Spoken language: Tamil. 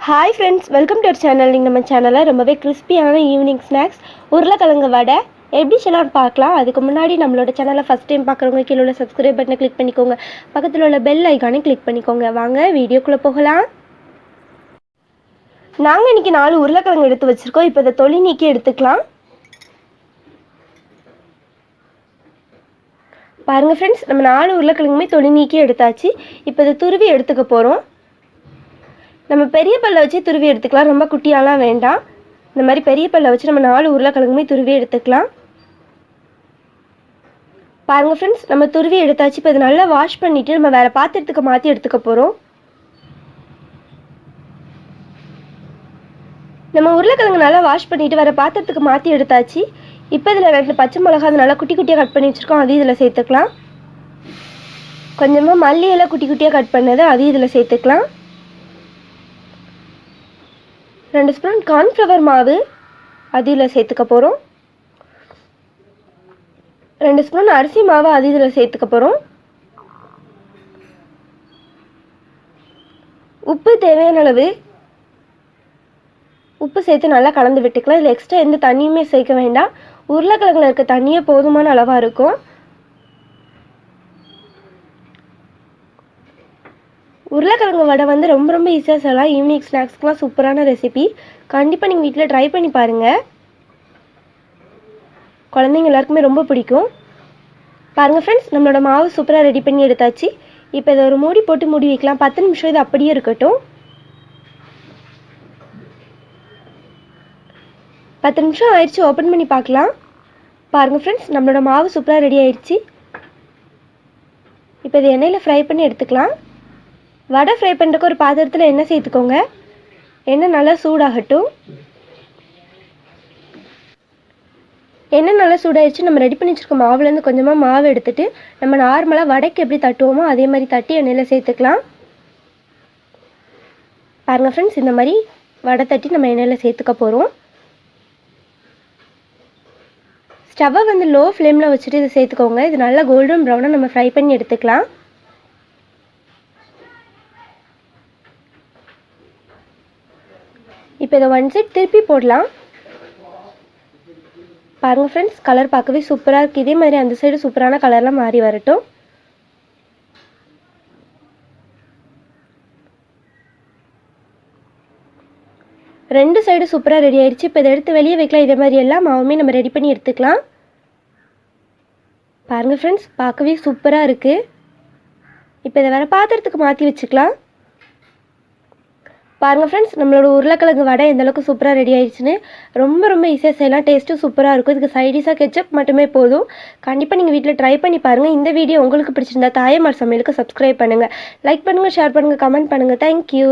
Hi friends, welcome to our channel. நம்ம சேனல்ல ரொம்பவே கிறிஸ்பியான ஈவினிங் ஸ்நாக்ஸ் உருளைக்கிழங்கு வடை எப்படி செய்யலாம் பார்க்கலாம். அதுக்கு முன்னாடி நம்மளோட சேனலை ஃபர்ஸ்ட் டைம் பார்க்குறவங்க கீழே உள்ள சப்ஸ்கிரைப் பட்டனை கிளிக் பண்ணிக்கோங்க. பக்கத்தில் உள்ள பெல் ஐகானை கிளிக் பண்ணிக்கோங்க. வாங்க வீடியோக்குள்ளே போகலாம். நாங்கள் இன்றைக்கி 4 உருளைக்கிழங்கு எடுத்து வச்சுருக்கோம். இப்போ இதை தொலி நீக்கி எடுத்துக்கலாம். பாருங்கள் ஃப்ரெண்ட்ஸ், நம்ம 4 உருளைக்கிழங்குமே தொலி நீக்கி எடுத்தாச்சு. இப்போ இதை துருவி எடுத்துக்க போகிறோம். நம்ம பெரிய பல்லை வச்சு துருவி எடுத்துக்கலாம், ரொம்ப குட்டியாலாம் வேண்டாம். இந்த மாதிரி பெரிய பல்லை வச்சு நம்ம 4 உருளைக்கிழங்குமே துருவி எடுத்துக்கலாம். பாருங்கள் ஃப்ரெண்ட்ஸ், நம்ம துருவி எடுத்தாச்சு. இப்போ இதை நல்லா வாஷ் பண்ணிவிட்டு நம்ம வேறு பாத்திரத்துக்கு மாற்றி எடுத்துக்க போகிறோம். நம்ம உருளைக்கிழங்கு நல்லா வாஷ் பண்ணிவிட்டு வேறு பாத்திரத்துக்கு மாற்றி எடுத்தாச்சு. இப்போ இதில் 2 பச்சை மிளகா அது நல்லா குட்டி குட்டியாக கட் பண்ணி வச்சுருக்கோம், அதையும் இதில் சேர்த்துக்கலாம். கொஞ்சமாக மல்லி எல்லாம் குட்டி குட்டியாக கட் பண்ணது அதையும் இதில் சேர்த்துக்கலாம். 2 ஸ்பூன் கார்ன்ஃப்ளவர் மாவு அது இதில் சேர்த்துக்க போகிறோம். 2 ஸ்பூன் அரிசி மாவு அது இதில் சேர்த்துக்க போகிறோம். உப்பு தேவையான அளவு உப்பு சேர்த்து நல்லா கலந்து விட்டுக்கலாம். இதில் எக்ஸ்ட்ரா எந்த தண்ணியுமே சேர்க்க வேண்டாம். உருளைக்கிழங்குல இருக்க தண்ணியே போதுமான அளவாக இருக்கும். உருளைக்கிழங்கு வடை வந்து ரொம்ப ஈஸியாக செய்யலாம். ஈவினிங் ஸ்நாக்ஸ்க்குலாம் சூப்பரான ரெசிபி. கண்டிப்பாக நீங்கள் வீட்டில் ட்ரை பண்ணி பாருங்கள். குழந்தைங்க எல்லாருக்குமே ரொம்ப பிடிக்கும். பாருங்கள் ஃப்ரெண்ட்ஸ், நம்மளோட மாவு சூப்பராக ரெடி பண்ணி எடுத்தாச்சு. இப்போ இதை ஒரு மூடி போட்டு மூடி வைக்கலாம். 10 நிமிஷம் இது அப்படியே இருக்கட்டும். 10 நிமிஷம் ஆயிடுச்சு, ஓப்பன் பண்ணி பார்க்கலாம். பாருங்கள் ஃப்ரெண்ட்ஸ், நம்மளோட மாவு சூப்பராக ரெடி ஆயிடுச்சு. இப்போ இதை எண்ணெயில் ஃப்ரை பண்ணி எடுத்துக்கலாம். வடை ஃப்ரை பண்ணுறதுக்கு ஒரு பாத்திரத்தில் எண்ணெய் சேர்த்துக்கோங்க. எண்ணெய் நல்லா சூடாகட்டும். எண்ணெய் நல்லா சூடாகிடுச்சு. நம்ம ரெடி பண்ணி வச்சுருக்க மாவுலேருந்து கொஞ்சமாக மாவு எடுத்துகிட்டு நம்ம நார்மலாக வடைக்கு எப்படி தட்டுவோமோ அதே மாதிரி தட்டி எண்ணெயில் சேர்த்துக்கலாம். பாருங்கள் ஃப்ரெண்ட்ஸ், இந்த மாதிரி வடை தட்டி நம்ம எண்ணெயில் சேர்த்துக்க போகிறோம். ஸ்டவ்வை வந்து லோ ஃப்ளேமில் வச்சுட்டு இதை சேர்த்துக்கோங்க. இது நல்லா கோல்டன் ப்ரௌனாக நம்ம ஃப்ரை பண்ணி எடுத்துக்கலாம். இப்போ இதை 1 சைட் திருப்பி போடலாம். பாருங்கள் ஃப்ரெண்ட்ஸ், கலர் பார்க்கவே சூப்பராக இருக்குது. இதே மாதிரி அந்த சைடு சூப்பரான கலர்லாம் மாறி வரட்டும். ரெண்டு சைடு சூப்பராக ரெடி ஆயிடுச்சு. இப்போ இதை எடுத்து வெளியே வைக்கலாம். இதே மாதிரி எல்லா மாவுமே நம்ம ரெடி பண்ணி எடுத்துக்கலாம். பாருங்கள் ஃப்ரெண்ட்ஸ், பார்க்கவே சூப்பராக இருக்குது. இப்போ இதை வேறு பாத்திரத்துக்கு மாற்றி வச்சுக்கலாம். பாருங்கள் ஃப்ரெண்ட்ஸ், நம்மளோட உருளைக்கிழங்கு வடை எந்தளவுக்கு சூப்பராக ரெடி ஆயிடுச்சுன்னு. ரொம்ப ஈஸியாக செய்யலாம். டேஸ்ட்டும் சூப்பராக இருக்கும். இதுக்கு சைடிஷாக கெச்சப் மட்டுமே போதும். கண்டிப்பாக நீங்கள் வீட்டில் ட்ரை பண்ணி பாருங்கள். இந்த வீடியோ உங்களுக்கு பிடிச்சிருந்தா தாயமார் சமையலுக்கு சப்ஸ்கிரைப் பண்ணுங்கள், லைக் பண்ணுங்கள், ஷேர் பண்ணுங்கள், கமெண்ட் பண்ணுங்கள். தேங்க்யூ.